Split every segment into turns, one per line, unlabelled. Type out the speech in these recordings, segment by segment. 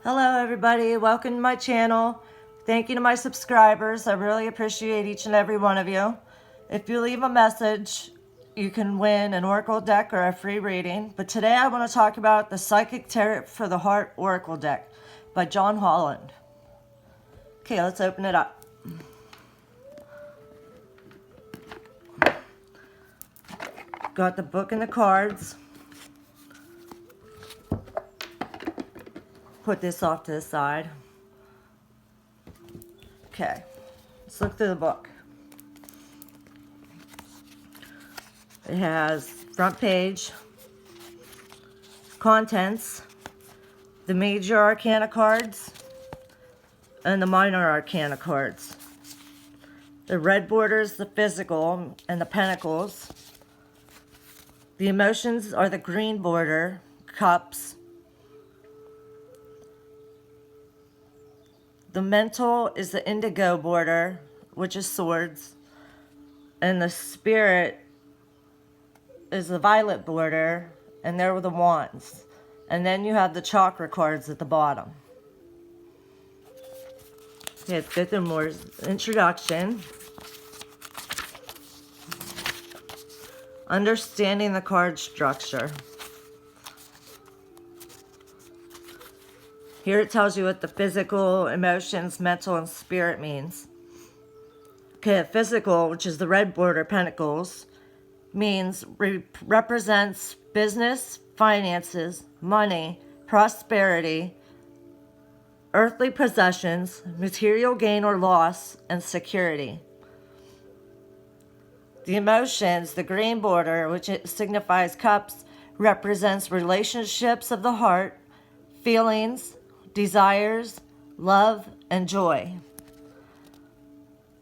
Hello everybody, welcome to my channel. Thank you to my subscribers. I really appreciate each and every one of you. If you leave a message, you can win an Oracle deck or a free reading. But today I want to talk about the Psychic Tarot for the Heart Oracle deck by John Holland. Okay, let's open it up. Got the book and the cards. Put this off to the side. Okay, let's look through the book. It has front page, contents, the major arcana cards, and the minor arcana cards. The red borders, the physical, and the pentacles. The emotions are the green border, cups. The mental is the indigo border, which is swords. And the spirit is the violet border, and they're the wands. And then you have the chakra cards at the bottom. Okay, let's go through more introduction. Understanding the card structure. Here it tells you what the physical, emotions, mental, and spirit means. Okay, physical, which is the red border, Pentacles, means represents business, finances, money, prosperity, earthly possessions, material gain or loss, and security. The emotions, the green border, which it signifies cups, represents relationships of the heart, feelings, desires, love, and joy.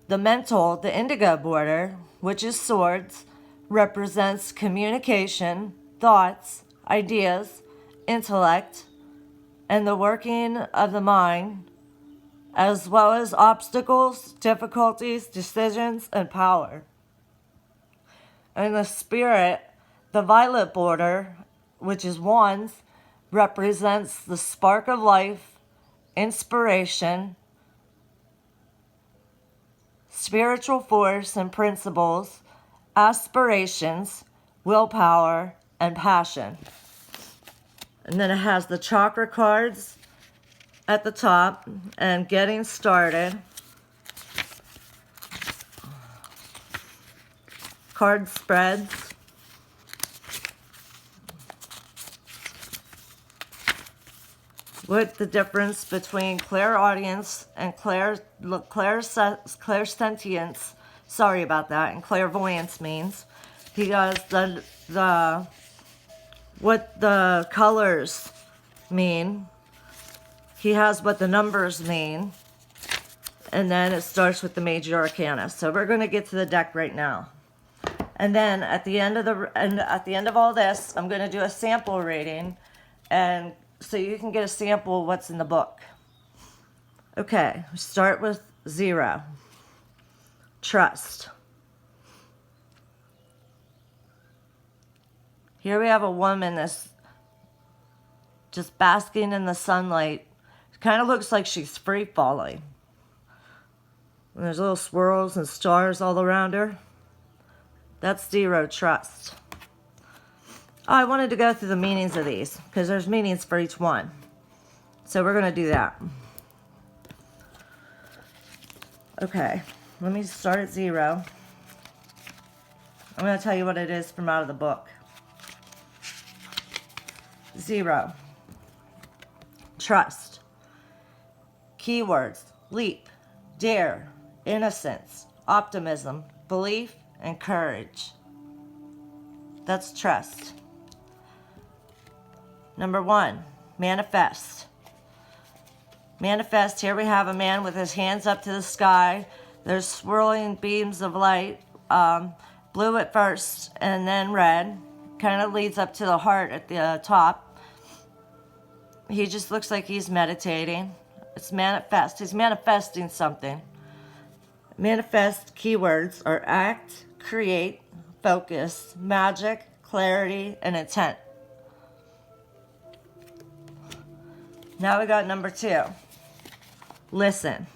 The mental, the indigo border, which is swords, represents communication, thoughts, ideas, intellect, and the working of the mind, as well as obstacles, difficulties, decisions, and power. And the spirit, the violet border, which is wands, represents the spark of life, inspiration, spiritual force and principles, aspirations, willpower, and passion. And then it has the chakra cards at the top and getting started. Card spreads. What the difference between clairaudience and clairsentience, sorry about that, and clairvoyance means. He does what the colors mean. He has what the numbers mean. And then it starts with the major arcana. So we're going to get to the deck right now. And then at the end of all this, I'm going to do a sample reading, and so you can get a sample of what's in the book. Okay, start with 0. Trust. Here we have a woman that's just basking in the sunlight. It kind of looks like she's free falling. And there's little swirls and stars all around her. That's 0, trust. Oh, I wanted to go through the meanings of these because there's meanings for each one. So we're going to do that. Okay, let me start at 0. I'm going to tell you what it is from out of the book. 0. Trust. Keywords: leap, dare, innocence, optimism, belief, and courage. That's trust. Number 1, manifest. Manifest, here we have a man with his hands up to the sky. There's swirling beams of light, blue at first and then red. Kind of leads up to the heart at the top. He just looks like he's meditating. It's manifest. He's manifesting something. Manifest keywords are act, create, focus, magic, clarity, and intent. Now we got number 2. Listen.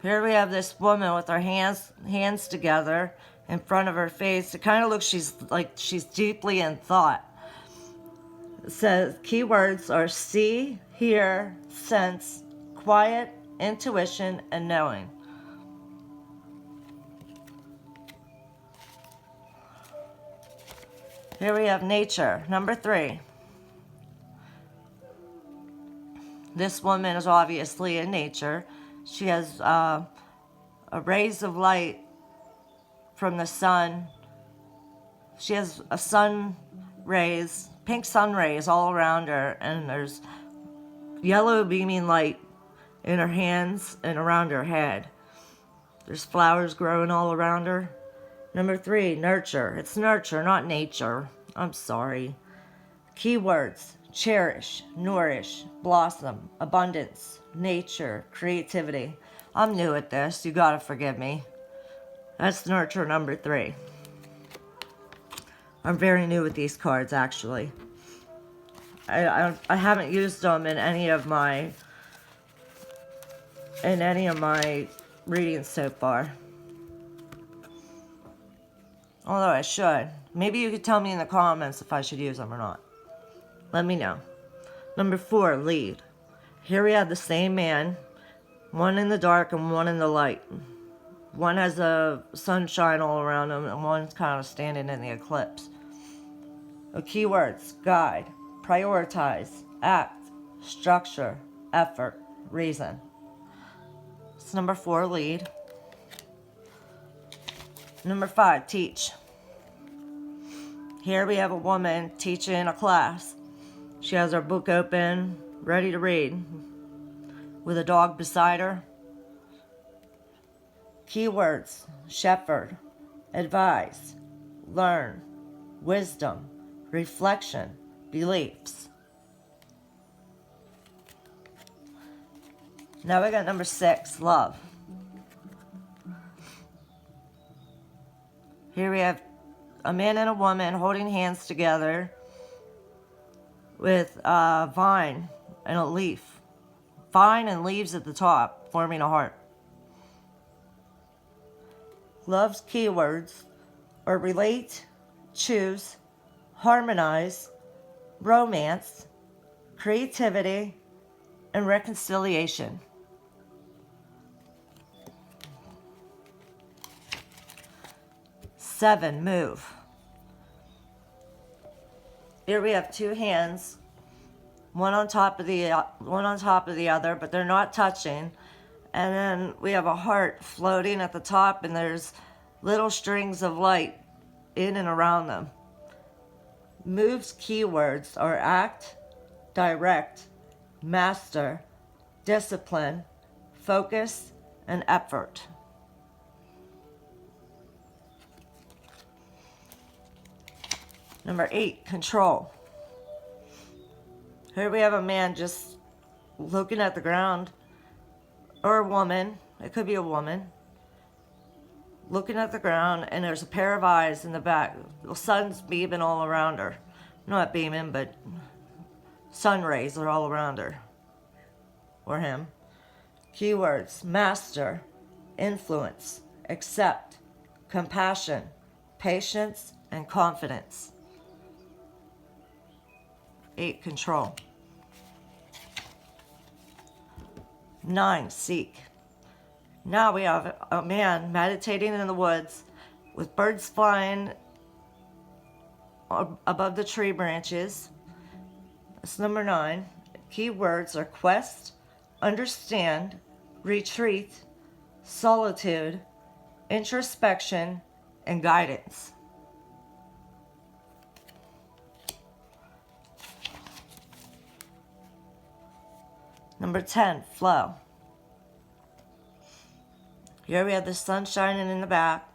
Here we have this woman with her hands together in front of her face. It kind of looks she's deeply in thought. It says keywords are see, hear, sense, quiet, intuition, and knowing. Here we have nature, number 3. This woman is obviously in nature. She has a rays of light from the sun. She has a sun rays, pink sun rays all around her, and there's yellow beaming light in her hands and around her head. There's flowers growing all around her. Number 3, nurture. It's nurture, not nature. I'm sorry. Keywords: cherish, nourish, blossom, abundance, nature, creativity. I'm new at this. You gotta forgive me. That's nurture, number 3. I'm very new with these cards, actually. I haven't used them in any of my readings so far. Although I should. Maybe you could tell me in the comments if I should use them or not. Let me know. Number 4, lead. Here we have the same man, one in the dark and one in the light. One has a sunshine all around him, and one's kind of standing in the eclipse. The keywords: guide, prioritize, act, structure, effort, reason. It's number 4, lead. Number 5, teach. Here we have a woman teaching a class. She has her book open, ready to read, with a dog beside her. Keywords: shepherd, advise, learn, wisdom, reflection, beliefs. Now we got number 6, love. Here we have a man and a woman holding hands together with a vine and a leaf. Vine and leaves at the top, forming a heart. Love's keywords are relate, choose, harmonize, romance, creativity, and reconciliation. Seven, move. Here we have 2 hands, one on top of the other, but they're not touching. And then we have a heart floating at the top, and there's little strings of light in and around them. Move's keywords are act, direct, master, discipline, focus, and effort. Number 8, control. Here we have a man just looking at the ground, or a woman, it could be a woman, looking at the ground, and there's a pair of eyes in the back. The sun's beaming all around her. Not beaming, but sun rays are all around her, or him. Keywords: master, influence, accept, compassion, patience, and confidence. 8, control. 9, seek. Now we have a man meditating in the woods with birds flying above the tree branches. That's number 9. Keywords are quest, understand, retreat, solitude, introspection, and guidance. Number 10, flow. Here we have the sun shining in the back.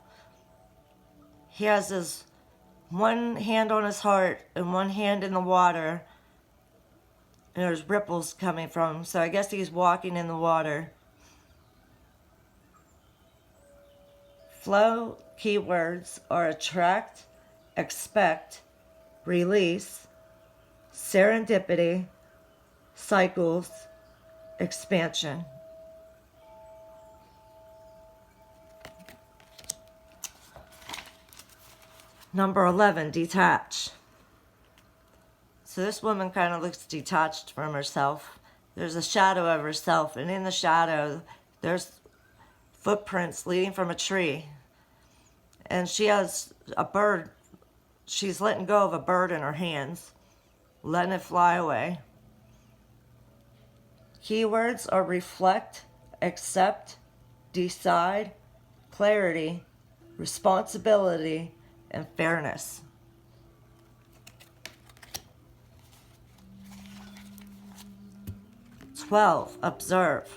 He has his one hand on his heart and one hand in the water. And there's ripples coming from him, so I guess he's walking in the water. Flow keywords are attract, expect, release, serendipity, cycles, expansion. Number 11, detach. So this woman kind of looks detached from herself. There's a shadow of herself, and in the shadow, there's footprints leading from a tree. And she has a bird. She's letting go of a bird in her hands, letting it fly away. Keywords are reflect, accept, decide, clarity, responsibility, and fairness. Observe.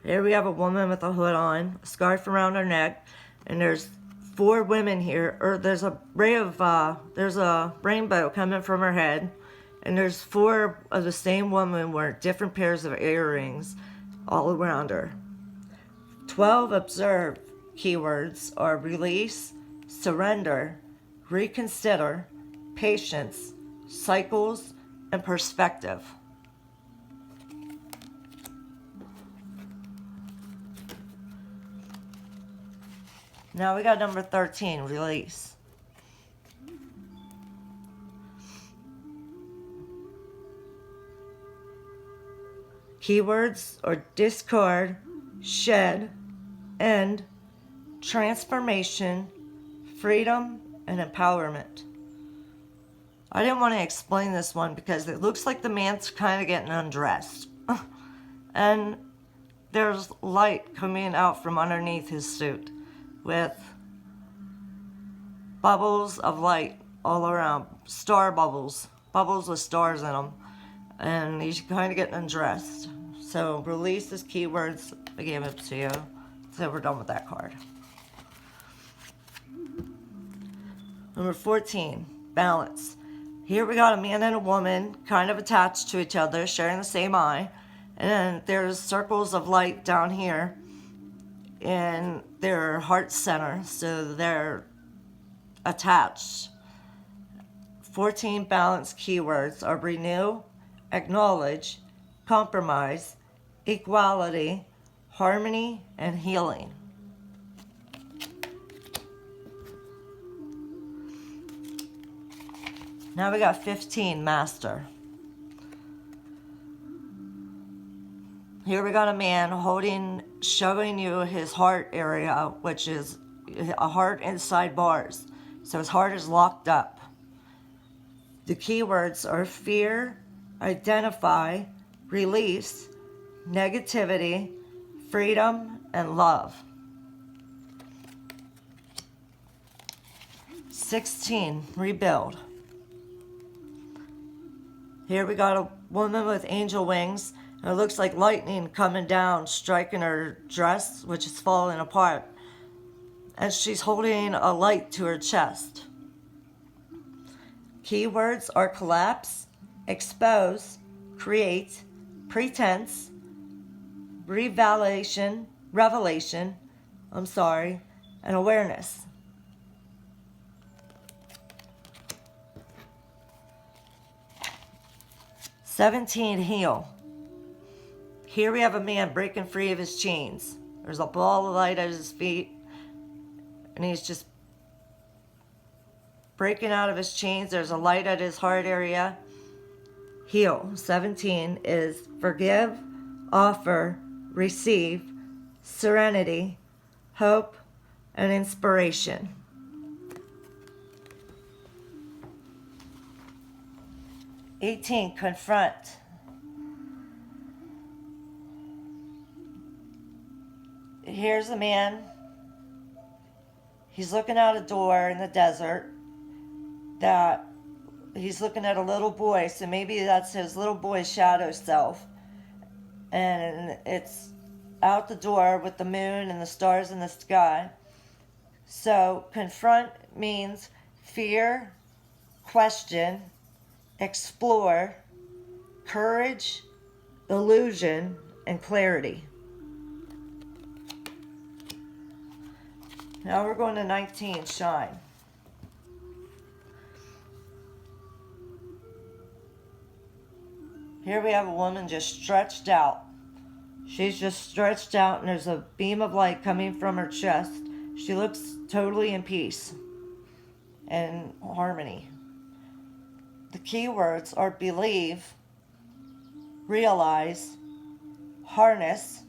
Here we have a woman with a hood on, a scarf around her neck, and there's 4 women here, or there's a rainbow coming from her head, and there's 4 of the same woman wearing different pairs of earrings all around her. 12, observe. Keywords are release, surrender, reconsider, patience, cycles, and perspective. Now we got number 13, release. Keywords are discard, shed, end, transformation, freedom, and empowerment. I didn't want to explain this one because it looks like the man's kind of getting undressed. And there's light coming out from underneath his suit with bubbles of light all around. Star bubbles. Bubbles with stars in them. And he's kind of getting undressed. So release his keywords. I gave it to you. So we're done with that card. Number 14, balance. Here we got a man and a woman kind of attached to each other, sharing the same eye. And then there's circles of light down here in their heart center. So they're attached. 14 balance keywords are renew, acknowledge, compromise, equality, harmony, and healing. Now we got 15, master. Here we got a man showing you his heart area, which is a heart inside bars. So his heart is locked up. The keywords are fear, identify, release, negativity, freedom, and love. 16, rebuild. Here we got a woman with angel wings. And it looks like lightning coming down, striking her dress, which is falling apart. And she's holding a light to her chest. Keywords are collapse, expose, create, pretense, revelation, and awareness. "17, heal. Here we have a man breaking free of his chains. There's a ball of light at his feet, and he's just breaking out of his chains. There's a light at his heart area. Heal. 17 is forgive, offer, receive, serenity, hope, and inspiration. "18, confront. Here's a man. He's looking out a door in the desert. That he's looking at a little boy, so maybe that's his little boy's shadow self. And it's out the door with the moon and the stars in the sky. So confront means fear, question, explore, courage, illusion, and clarity. Now we're going to 19, shine. Here we have a woman just stretched out. She's just stretched out and there's a beam of light coming from her chest. She looks totally in peace and harmony. The key words are believe, realize, harness,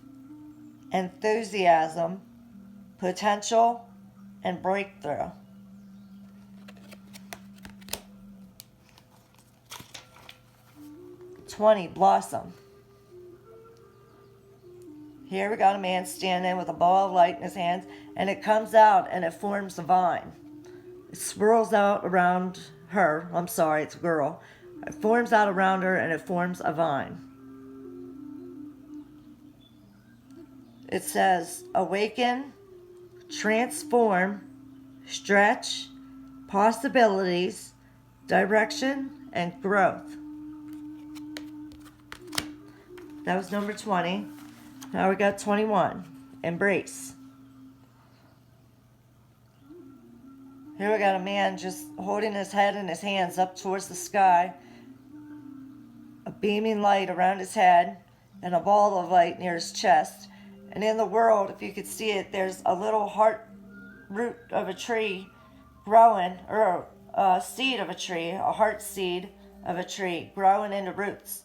enthusiasm, potential, and breakthrough. Blossom. Here we got a man standing with a ball of light in his hands, and it comes out and it forms a vine. It swirls out around her. I'm sorry, it's a girl. It forms out around her and it forms a vine. It says awaken, transform, stretch, possibilities, direction, and growth. That was number 20. Now we got 21. Embrace. Here we got a man just holding his head and his hands up towards the sky. A beaming light around his head and a ball of light near his chest. And in the world, if you could see it, there's a little heart root of a tree growing, or a seed of a tree, a heart seed of a tree growing into roots.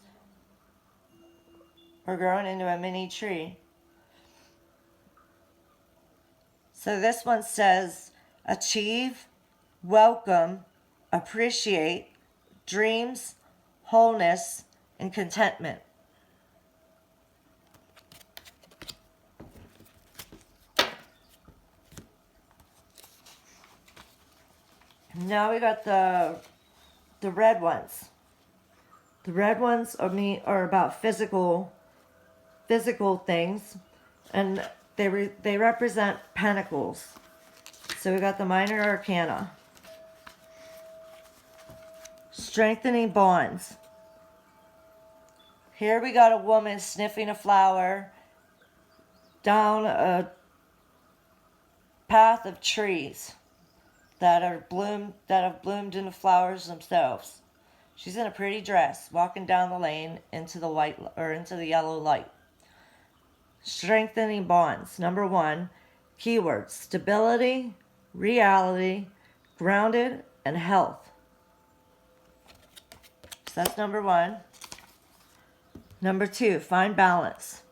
Or growing into a mini tree. So this one says, achieve, welcome, appreciate, dreams, wholeness, and contentment. Now we got the red ones. The red ones are about physical things, and they represent Pentacles. So we got the Minor Arcana. Strengthening bonds. Here we got a woman sniffing a flower down a path of trees that have bloomed into flowers themselves. She's in a pretty dress, walking down the lane into the yellow light. Strengthening bonds. Number 1, keywords: stability, reality, grounded, and health. So that's number 1. Number 2, find balance.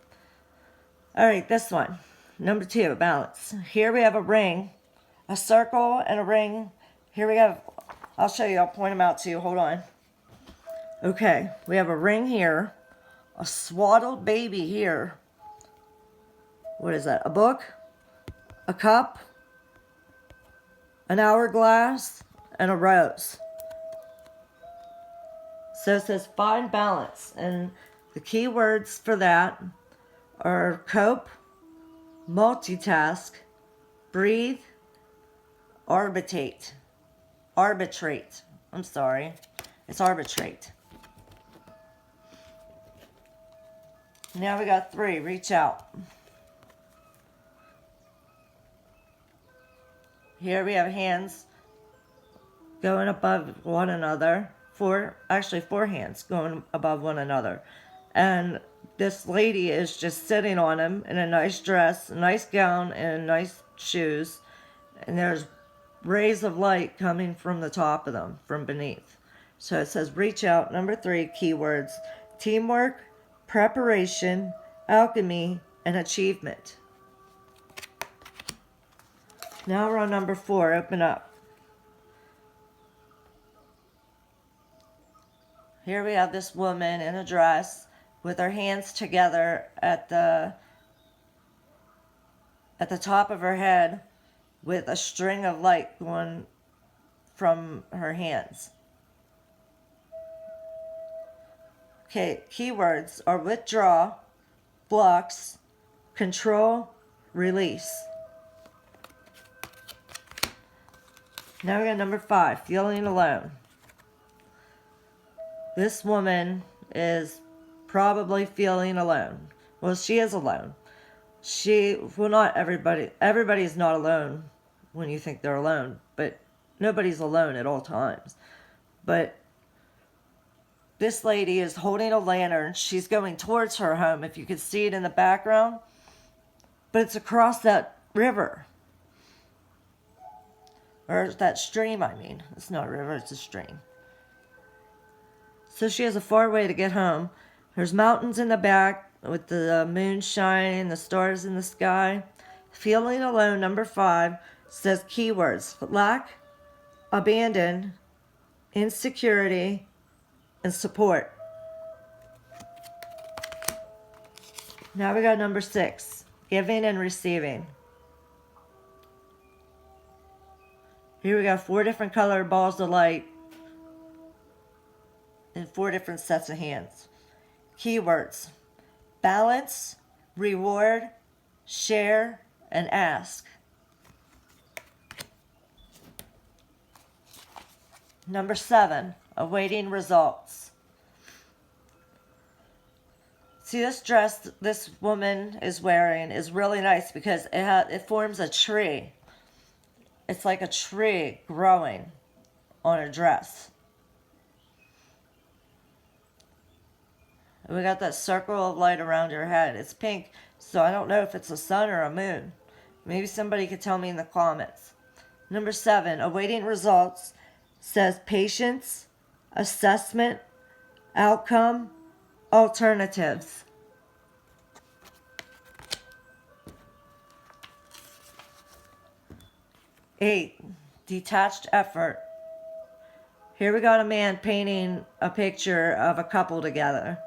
All right, this one. Number 2, balance. Here we have a ring, a circle, and a ring. Here we have, I'll show you, I'll point them out to you. Hold on. Okay, we have a ring here, a swaddled baby here. What is that? A book, a cup, an hourglass, and a rose. So it says find balance, and the key words for that are cope, multitask, breathe, arbitrate. I'm sorry. It's arbitrate. Now we got 3, reach out. Here we have hands going above one another. 4 hands going above one another. And this lady is just sitting on them in a nice dress, a nice gown, and nice shoes. And there's rays of light coming from the top of them, from beneath. So it says reach out. Number 3, keywords: teamwork, preparation, alchemy, and achievement. Now we're on number 4, open up. Here we have this woman in a dress with her hands together at the top of her head, with a string of light going from her hands. Okay, keywords are withdraw, blocks, control, release. Now we got number 5, feeling alone. This woman is probably feeling alone. Well, she is alone. Not everybody. Everybody's not alone when you think they're alone, but nobody's alone at all times. But this lady is holding a lantern. She's going towards her home, if you could see it in the background. But it's across that river. Or that stream, I mean. It's not a river, it's a stream. So she has a far way to get home. There's mountains in the back with the moon shining, the stars in the sky. Feeling alone, number 5, says keywords: lack, abandon, insecurity, and support. Now we got number 6, giving and receiving. Here we got 4 different colored balls of light and 4 different sets of hands. Keywords: balance, reward, share, and ask. Number 7, awaiting results. See, this dress this woman is wearing is really nice because it forms a tree. It's like a tree growing on a dress. We got that circle of light around her head. It's pink, so I don't know if it's a sun or a moon. Maybe somebody could tell me in the comments. Number 7, awaiting results, says patience, assessment, outcome, alternatives. Eight, detached effort. Here we got a man painting a picture of a couple together.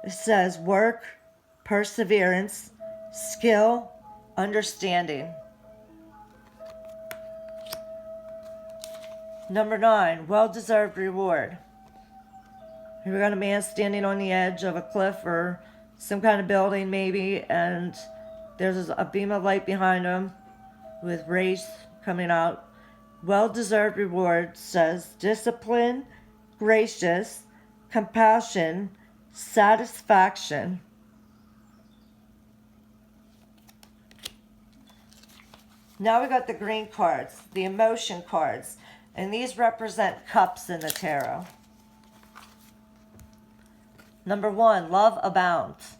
It says work, perseverance, skill, understanding. Number 9, well-deserved reward. Here we got a man standing on the edge of a cliff or some kind of building maybe, and there's a beam of light behind him with rays coming out. Well-deserved reward says discipline, gracious, compassion, satisfaction. Now we got the green cards, the emotion cards, and these represent cups in the tarot. Number 1, love abounds.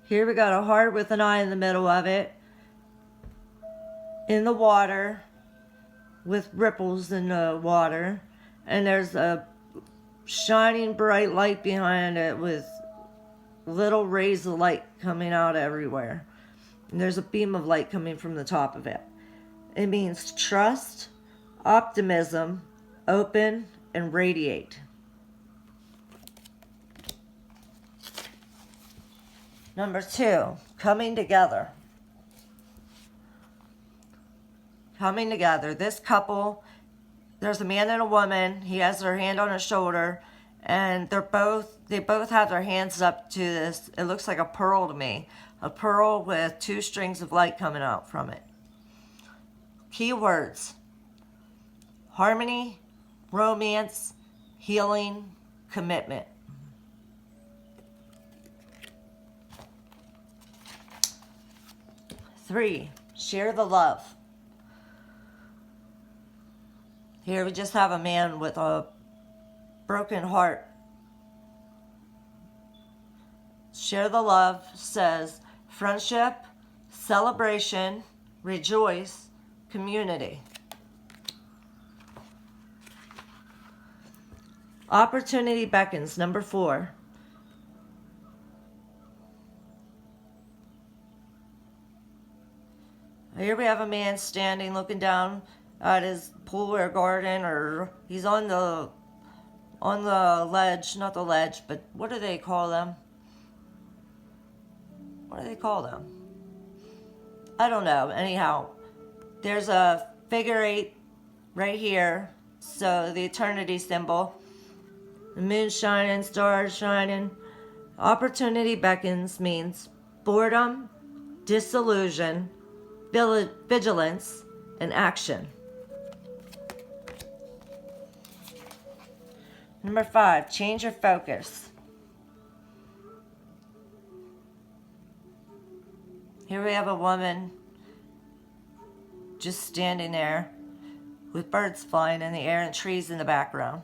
Here we got a heart with an eye in the middle of it, in the water, with ripples in the water, and there's a shining bright light behind it with little rays of light coming out everywhere. And there's a beam of light coming from the top of it. It means trust, optimism, open, and radiate. Number 2, coming together. Coming together. This couple, there's a man and a woman. He has their hand on his shoulder, and they both have their hands up to this. It looks like a pearl to me. A pearl with 2 strings of light coming out from it. Keywords: harmony, romance, healing, commitment. Three, share the love. Here we just have a man with a broken heart. Share the love says friendship, celebration, rejoice, community. Opportunity beckons, number 4. Here we have a man standing looking down at his pool or garden, or he's on the ledge, not the ledge, but what do they call them? What do they call them? I don't know. Anyhow, there's a figure 8 right here, so the eternity symbol. The moon shining, stars shining. Opportunity beckons means boredom, disillusion, vigilance, and action. Number 5, change your focus. Here we have a woman just standing there. with birds flying in the air and trees in the background.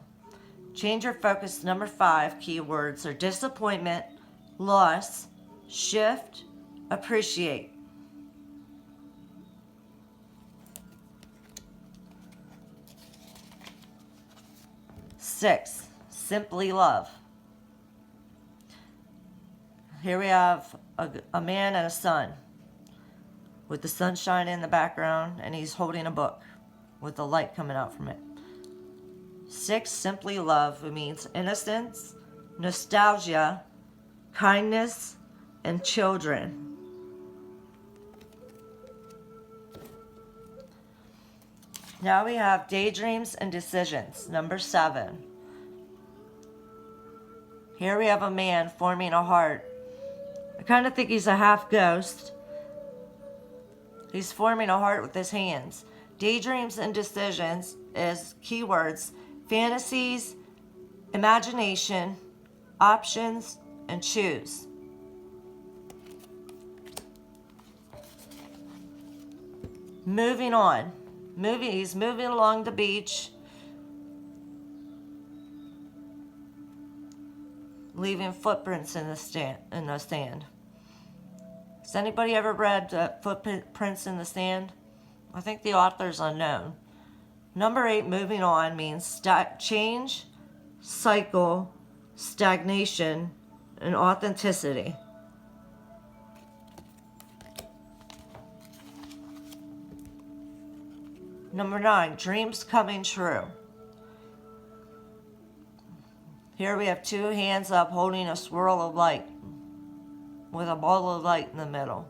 Change your focus. Number 5 keywords are disappointment, loss, shift, appreciate. Six, simply love. Here we have a man and a sun with the sunshine in the background, and he's holding a book with the light coming out from it. 6, simply love. It means innocence, nostalgia, kindness, and children. Now we have daydreams and decisions. Number 7. Here we have a man forming a heart. I kind of think he's a half ghost. He's forming a heart with his hands. Daydreams and decisions is keywords: fantasies, imagination, options, and choose. Moving on. He's moving along the beach, leaving footprints in the sand. Has anybody ever read Footprints in the Sand? I think the author's unknown. Number 8, moving on, means change, cycle, stagnation, and authenticity. Number 9, dreams coming true. Here we have 2 hands up holding a swirl of light with a ball of light in the middle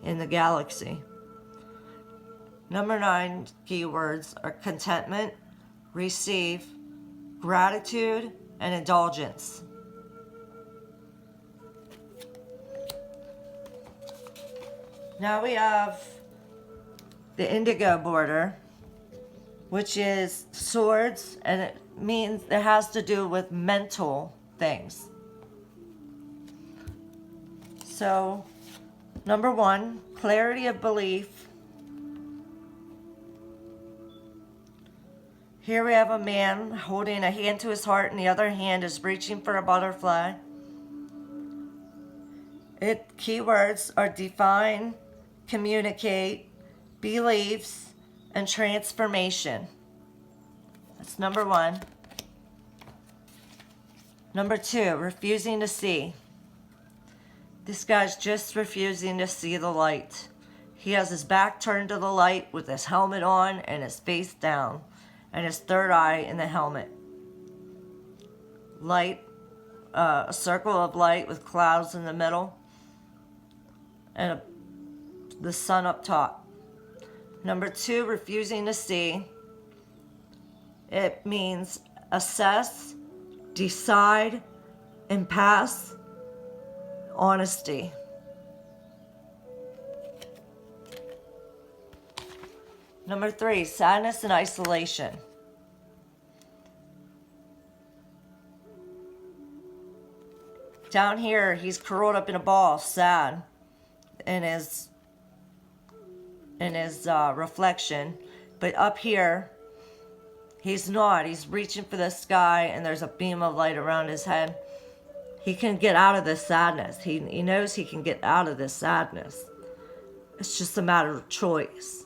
in the galaxy. Number 9 keywords are contentment, receive, gratitude, and indulgence. Now we have the indigo border, which is swords, and it means it has to do with mental things. So, number 1, clarity of belief. Here we have a man holding a hand to his heart, and the other hand is reaching for a butterfly. Keywords are define, communicate, beliefs, and transformation. That's number 1. Number 2, refusing to see. This guy's just refusing to see the light. He has his back turned to the light with his helmet on and his face down, and his third eye in the helmet. Light, a circle of light with clouds in the middle, and the sun up top. Number 2, refusing to see. It means assess, decide, and pass. Honesty. Number 3, sadness and isolation. Down here, he's curled up in a ball, sad, in his reflection. But up here, he's not. He's reaching for the sky, and there's a beam of light around his head. He can get out of this sadness. He knows he can get out of this sadness. It's just a matter of choice.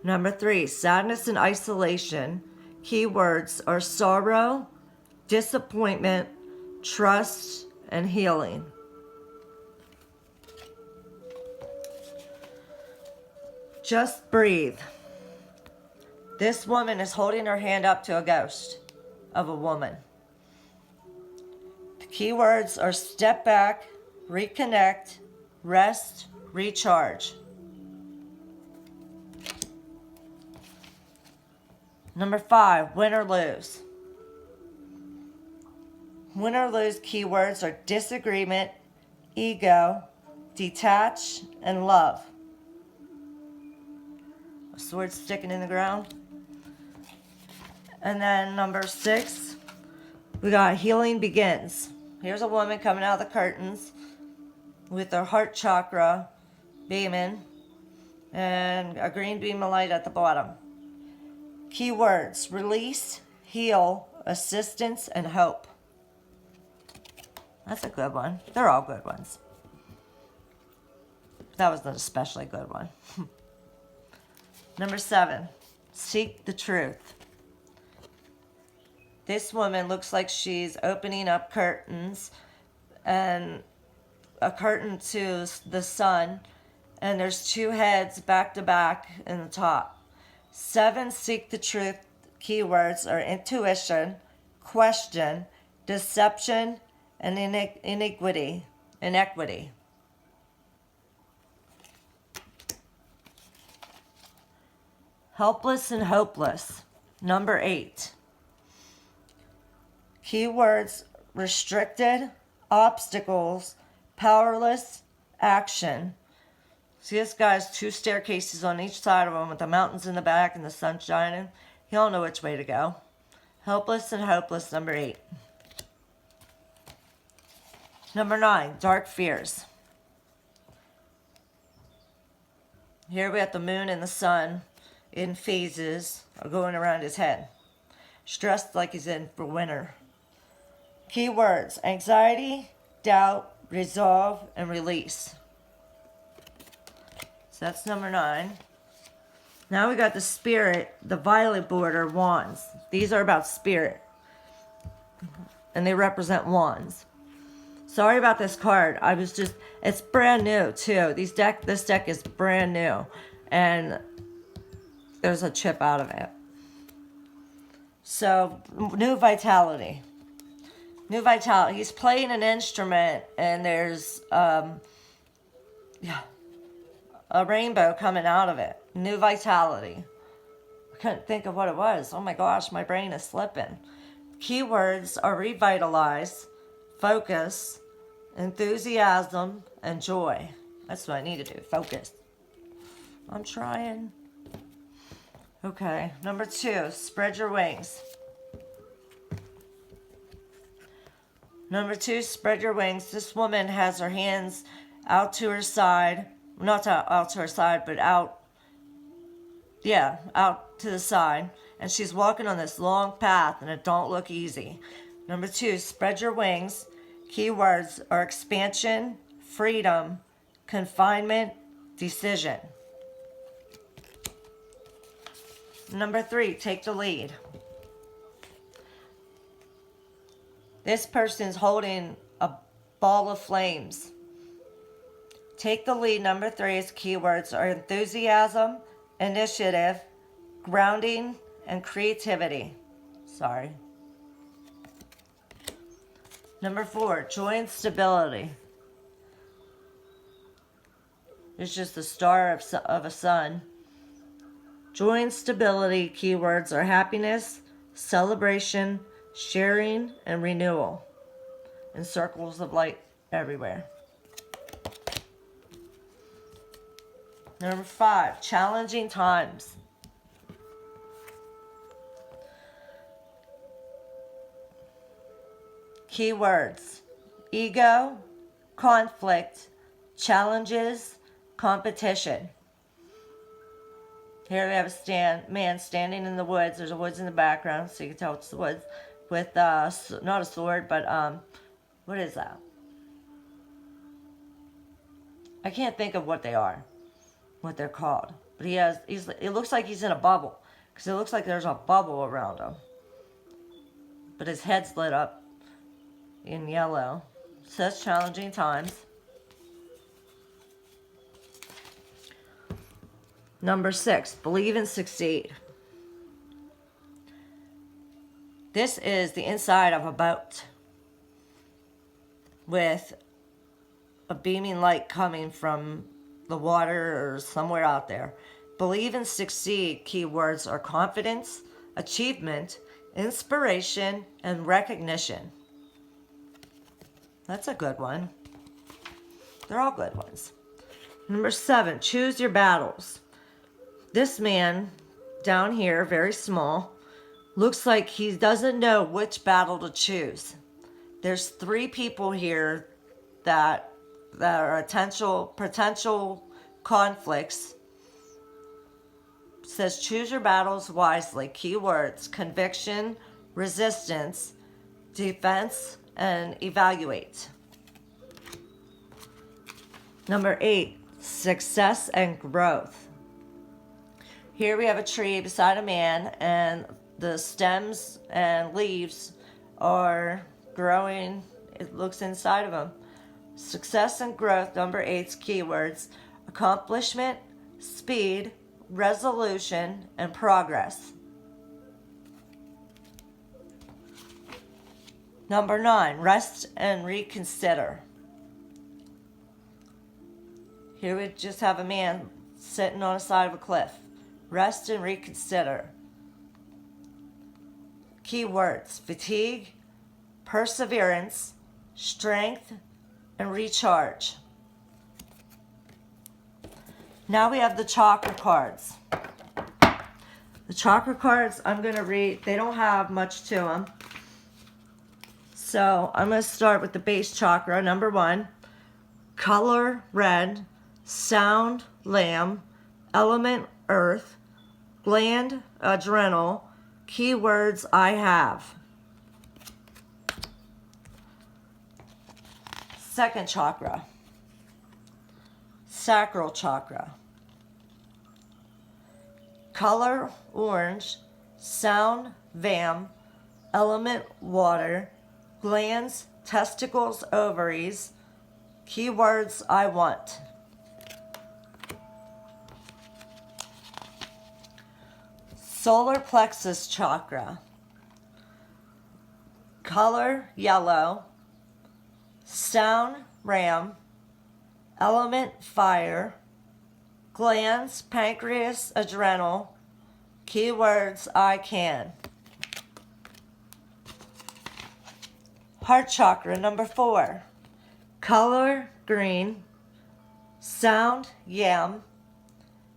Number 3, sadness and isolation. Keywords are sorrow, disappointment, trust, and healing. Just breathe. This woman is holding her hand up to a ghost of a woman. The keywords are step back, reconnect, rest, recharge. Number 5, win or lose. Win or lose keywords are disagreement, ego, detach, and love. A sword sticking in the ground. And then number 6, we got healing begins. Here's a woman coming out of the curtains with her heart chakra beaming and a green beam of light at the bottom. Keywords: release, heal, assistance, and hope. That's a good one. They're all good ones. That was an especially good one. Number 7, seek the truth. This woman looks like she's opening up curtains, and a curtain to the sun, and there's 2 heads back to back in the top. 7, seek the truth. Keywords are intuition, question, deception, and inequity. Helpless and hopeless. Number 8. Keywords: restricted, obstacles, powerless, action. See, this guy has 2 staircases on each side of him with the mountains in the back and the sun shining. He don't know which way to go. Helpless and hopeless, number 8. Number 9, dark fears. Here we have the moon and the sun in phases are going around his head. Stressed like he's in for winter. Keywords: anxiety, doubt, resolve, and release. So that's number 9. Now we got the spirit, the violet border wands. These are about spirit, and they represent wands. Sorry about this card. It's brand new too. This deck is brand new, and there's a chip out of it. So, new vitality. New vitality. He's playing an instrument, and there's a rainbow coming out of it. New vitality. I couldn't think of what it was. Oh my gosh, my brain is slipping. Keywords are revitalize, focus, enthusiasm, and joy. That's what I need to do. Focus. I'm trying. Okay, number 2, spread your wings. Number 2, spread your wings. This woman has her hands out to her side. Not out to her side, but out to the side. And she's walking on this long path, and it don't look easy. Number 2, spread your wings. Keywords are expansion, freedom, confinement, decision. Number 3, take the lead. This person's holding a ball of flames. Take the lead. Number 3's keywords are enthusiasm, initiative, grounding, and creativity. Sorry. Number 4, joy and stability. It's just the star of a sun. Joy and stability keywords are happiness, celebration, sharing, and renewal. And circles of light everywhere. Number 5, challenging times. Keywords: ego, conflict, challenges, competition. Here we have a man standing in the woods. There's a woods in the background, so you can tell it's the woods. With, not a sword, but, what is that? I can't think of what they are, what they're called. But it looks like he's in a bubble, because it looks like there's a bubble around him. But his head's lit up in yellow. It says challenging times. Number 6, believe and succeed. This is the inside of a boat with a beaming light coming from the water or somewhere out there. Believe and succeed keywords are confidence, achievement, inspiration, and recognition. That's a good one. They're all good ones. Number 7, choose your battles. This man down here, very small, looks like he doesn't know which battle to choose. There's 3 people here that are potential conflicts. says choose your battles wisely. Keywords: conviction, resistance, defense, and evaluate. Number 8, success and growth. Here we have a tree beside a man, and the stems and leaves are growing. It looks inside of them. Success and growth, number 8's keywords: accomplishment, speed, resolution, and progress. Number 9, rest and reconsider. Here we just have a man sitting on the side of a cliff. Rest and reconsider. Keywords: fatigue, perseverance, strength, and recharge. Now we have the chakra cards. The chakra cards I'm going to read, they don't have much to them. So I'm going to start with the base chakra, number 1. Color red, sound lamb, element earth, gland adrenal, keywords I have. Second chakra, sacral chakra. Color orange, sound vam, element water, glands, testicles, ovaries, keywords I want. Solar plexus chakra. Color yellow, sound ram, element fire, glands, pancreas, adrenal, keywords I can. Heart chakra, number 4. Color green, sound yam,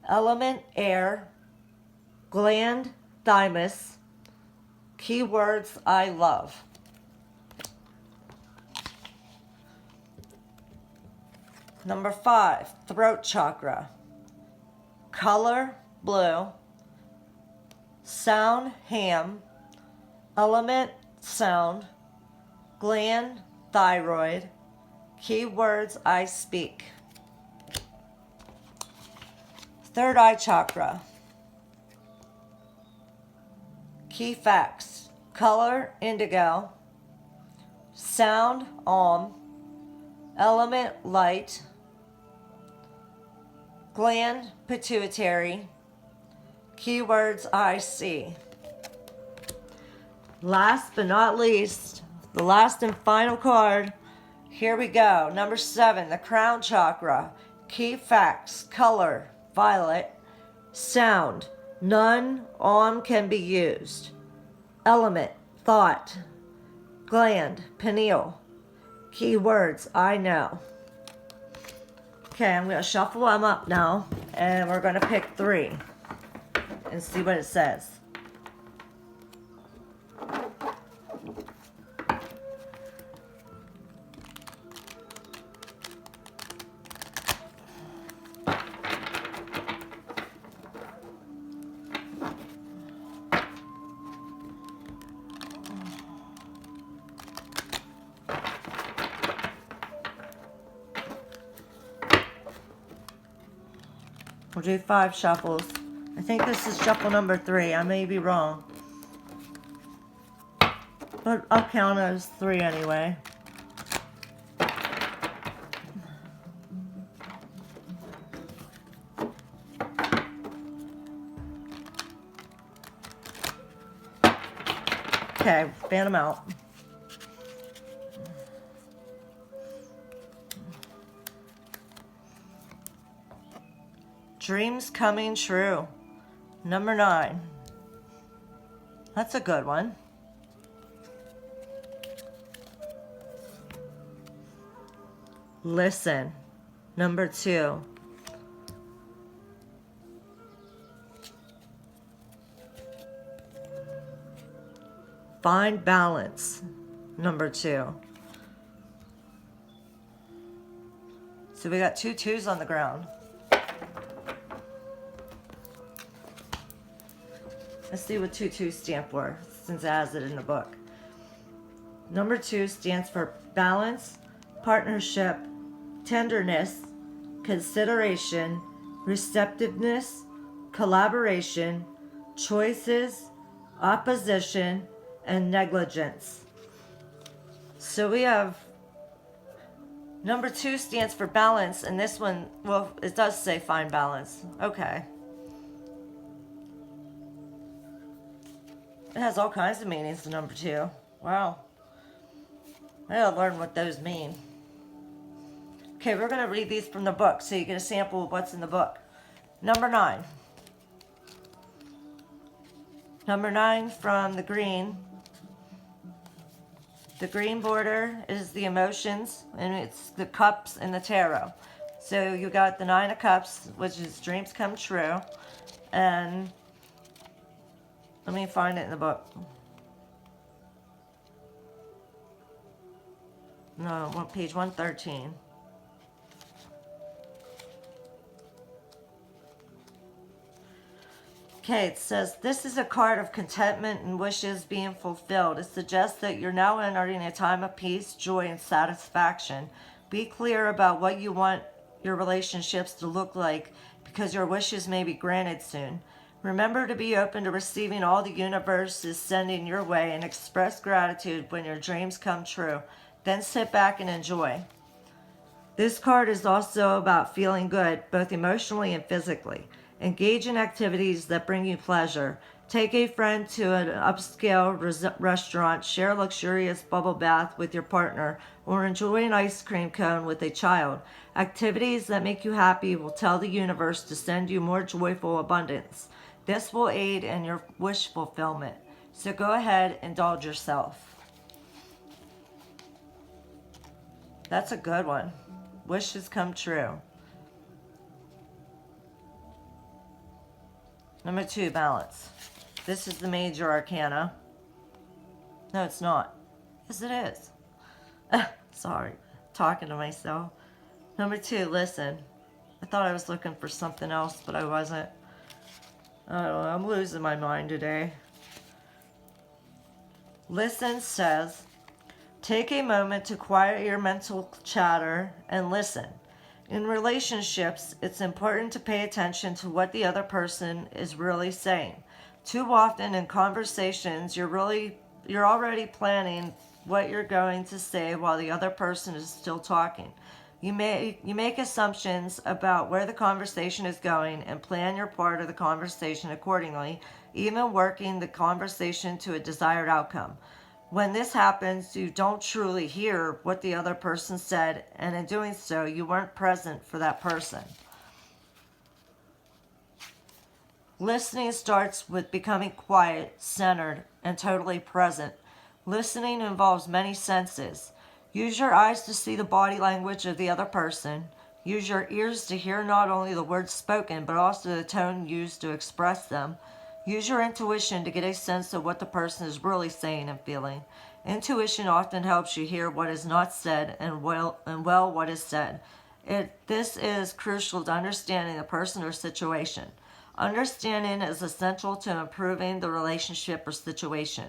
element air, gland thymus, keywords I love. Number 5, throat chakra. Color blue, sound ham, element sound, gland thyroid, keywords I speak. Third eye chakra. Key facts: color indigo, sound element light, gland pituitary, keywords I see. Last but not least, the last and final card. Here we go. Number 7, the crown chakra. Key facts: color violet, sound none can be used, element thought, gland pineal, keywords I know. Okay, I'm going to shuffle them up now, and we're going to pick 3 and see what it says. We'll do 5 shuffles. I think this is shuffle number 3. I may be wrong, but I'll count it as 3 anyway. Okay, fan them out. Dreams coming true. Number 9. That's a good one. Listen. Number 2. Find balance. Number 2. So we got 2 2s on the ground. Let's see what 2-2 stand for, since it has it in the book. Number 2 stands for balance, partnership, tenderness, consideration, receptiveness, collaboration, choices, opposition, and negligence. So we have number 2 stands for balance, and this one, well, it does say find balance. Okay. It has all kinds of meanings, the number 2. Wow. I gotta learn what those mean. Okay, we're gonna read these from the book so you get a sample of what's in the book. Number 9. Number 9 from the green. The green border is the emotions, and it's the cups and the tarot. So you got the 9 of cups, which is dreams come true. And let me find it in the book. No, page 113. Okay, it says, this is a card of contentment and wishes being fulfilled. It suggests that you're now entering a time of peace, joy, and satisfaction. Be clear about what you want your relationships to look like, because your wishes may be granted soon. Remember to be open to receiving all the universe is sending your way, and express gratitude when your dreams come true. Then sit back and enjoy. This card is also about feeling good, both emotionally and physically. Engage in activities that bring you pleasure. Take a friend to an upscale restaurant, share a luxurious bubble bath with your partner, or enjoy an ice cream cone with a child. Activities that make you happy will tell the universe to send you more joyful abundance. This will aid in your wish fulfillment. So go ahead and indulge yourself. That's a good one. Wishes come true. Number 2, balance. This is the major arcana. No, it's not. Yes, it is. Sorry, talking to myself. Number 2, listen. I thought I was looking for something else, but I wasn't. I don't know, I'm losing my mind today. Listen says, take a moment to quiet your mental chatter and listen. In relationships, it's important to pay attention to what the other person is really saying. Too often in conversations, you're already planning what you're going to say while the other person is still talking. You make assumptions about where the conversation is going and plan your part of the conversation accordingly, even working the conversation to a desired outcome. When this happens, you don't truly hear what the other person said, and in doing so, you weren't present for that person. Listening starts with becoming quiet, centered, and totally present. Listening involves many senses. Use your eyes to see the body language of the other person. Use your ears to hear not only the words spoken, but also the tone used to express them. Use your intuition to get a sense of what the person is really saying and feeling. Intuition often helps you hear what is not said and well what is said. This is crucial to understanding the person or situation. Understanding is essential to improving the relationship or situation.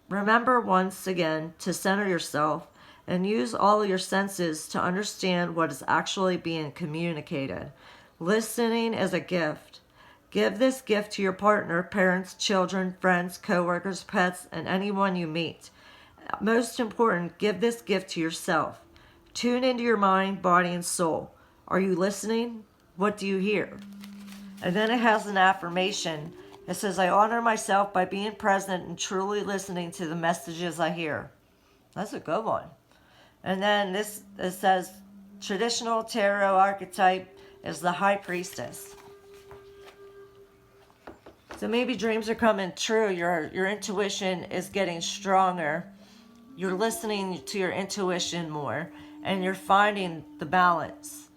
Remember once again to center yourself and use all of your senses to understand what is actually being communicated. Listening is a gift. Give this gift to your partner, parents, children, friends, coworkers, pets, and anyone you meet. Most important, give this gift to yourself. Tune into your mind, body, and soul. Are you listening? What do you hear? And then it has an affirmation. It says, I honor myself by being present and truly listening to the messages I hear. That's a good one. And then it says, traditional tarot archetype is the High Priestess. So maybe dreams are coming true. Your intuition is getting stronger. You're listening to your intuition more, and you're finding the balance.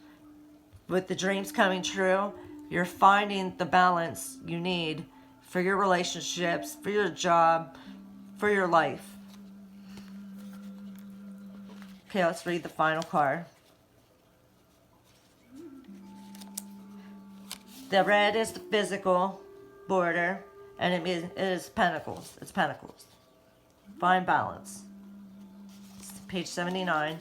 With the dreams coming true, you're finding the balance you need for your relationships, for your job, for your life. Okay, let's read the final card. The red is the physical border, And it is Pentacles. It's Pentacles. Find balance. It's page 79.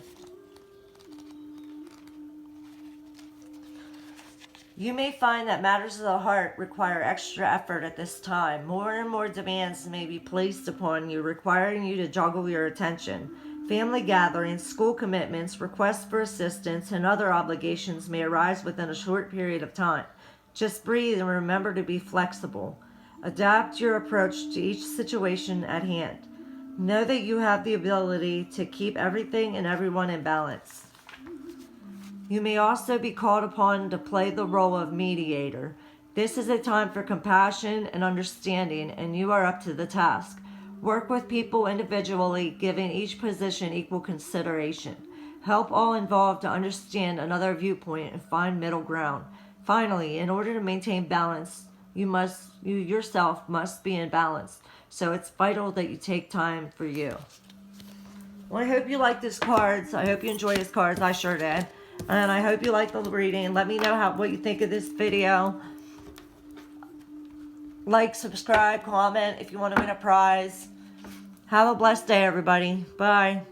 You may find that matters of the heart require extra effort at this time. More and more demands may be placed upon you, requiring you to juggle your attention. Family gatherings, school commitments, requests for assistance, and other obligations may arise within a short period of time. Just breathe and remember to be flexible. Adapt your approach to each situation at hand. Know that you have the ability to keep everything and everyone in balance. You may also be called upon to play the role of mediator. This is a time for compassion and understanding, and you are up to the task. Work with people individually, giving each position equal consideration. Help all involved to understand another viewpoint and find middle ground. Finally, in order to maintain balance, you yourself must be in balance. So it's vital that you take time for you. Well, I hope you like these cards. I hope you enjoy these cards. I sure did. And I hope you like the reading. Let me know what you think of this video. Like, subscribe, comment if you want to win a prize. Have a blessed day, everybody. Bye.